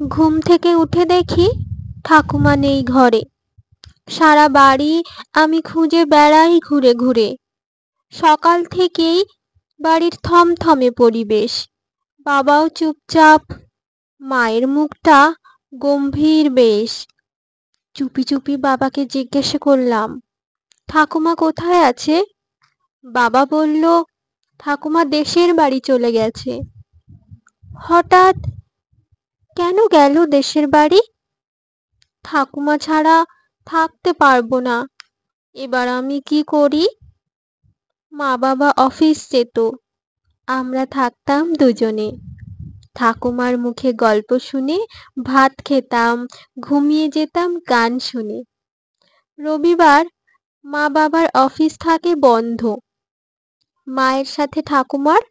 ঘুম থেকে উঠে দেখি ঠাকুমা নেই ঘরে। সারা বাড়ি আমি খুঁজে বেড়াই ঘুরে ঘুরে। সকাল থেকেই বাড়ির থমথমে পরিবেশ। বাবাও চুপচাপ, মায়ের মুখটা গম্ভীর বেশ। চুপি চুপি বাবাকে জিজ্ঞাসা করলাম, ঠাকুমা কোথায় আছে? বাবা বলল, ঠাকুমা দেশের বাড়ি চলে গেছে। হঠাৎ কেন গেল দেশের বাড়ি? ঠাকুমা ছাড়া থাকতে পারবো না। এবার আমি কি করি? মা বাবা অফিস যেত, আমরা থাকতাম দুজনে। ঠাকুমার মুখে গল্প শুনে ভাত খেতাম, ঘুমিয়ে যেতাম গান শুনে। রবিবার মা বাবার অফিস থাকে বন্ধ। মায়ের সাথে ঠাকুমার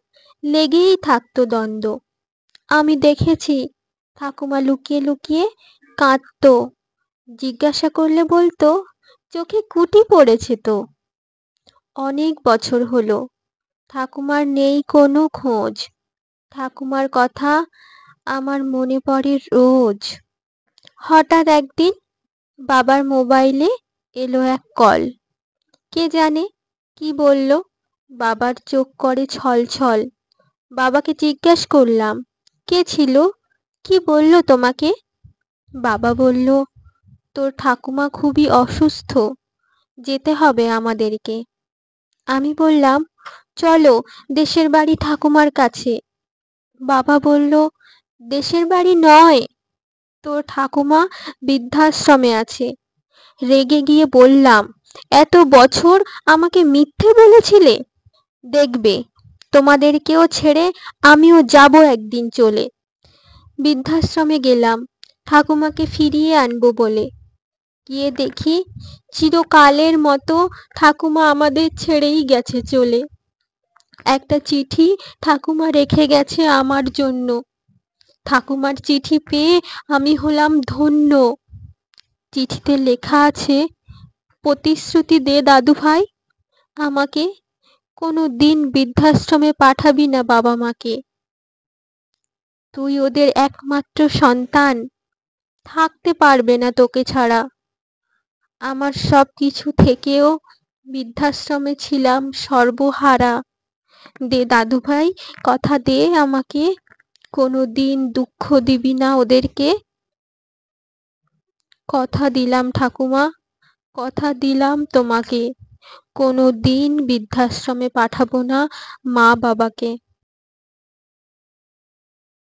লেগেই থাকতো দ্বন্দ্ব। আমি দেখেছি ঠাকুমা লুকিয়ে লুকিয়ে কাঁদতো। জিজ্ঞাসা করলে বলতো, চোখে কুটি পড়েছে তো। অনেক বছর হলো, ঠাকুমার নেই কোনো খোঁজ। ঠাকুমার কথা আমার মনে পড়ে রোজ। হঠাৎ একদিন বাবার মোবাইলে এলো এক কল। কে জানে কি বলল, বাবার চোখ করে ছলছল। বাবাকে জিজ্ঞেস করলাম, কে ছিল, কি বলল তোমাকে? বাবা বলল, তোর ঠাকুমা খুবই অসুস্থ, যেতে হবে আমাদেরকে। আমি বললাম, চলো দেশের বাড়ি ঠাকুমার কাছে। বাবা বলল, দেশের বাড়ি নয়, তোর ঠাকুমা বৃদ্ধাশ্রমে আছে। রেগে গিয়ে বললাম, এত বছর আমাকে মিথ্যে বলেছিলে। দেখবে তোমাদেরকেও ছেড়ে আমিও যাব একদিন চলে। বৃদ্ধাশ্রমে গেলাম ঠাকুমাকে ফিরিয়ে আনবো বলে। গিয়ে দেখি চিরকালের মতো ঠাকুমা আমাদের ছেড়েই গেছে চলে। একটা চিঠি ঠাকুমা রেখে গেছে আমার জন্য। ঠাকুমার চিঠি পেয়ে আমি হলাম ধন্য। চিঠিতে লেখা আছে, প্রতিশ্রুতি দে দাদু ভাই, আমাকে কোনো দিন বৃদ্ধাশ্রমে পাঠাবি না বাবা মাকে। তুই ওদের একমাত্র সন্তান, থাকতে পারবে না তোকে ছাড়া। আমার সব কিছু থেকেও বৃদ্ধাশ্রমে ছিলাম সর্বহারা। দে দাদু ভাই, কথা দে আমাকে, কোনো দিন দুঃখ দিবি না ওদেরকে। কথা দিলাম ঠাকুমা, কথা দিলাম তোমাকে, কোনো দিন বৃদ্ধাশ্রমে পাঠাবো না মা বাবাকে।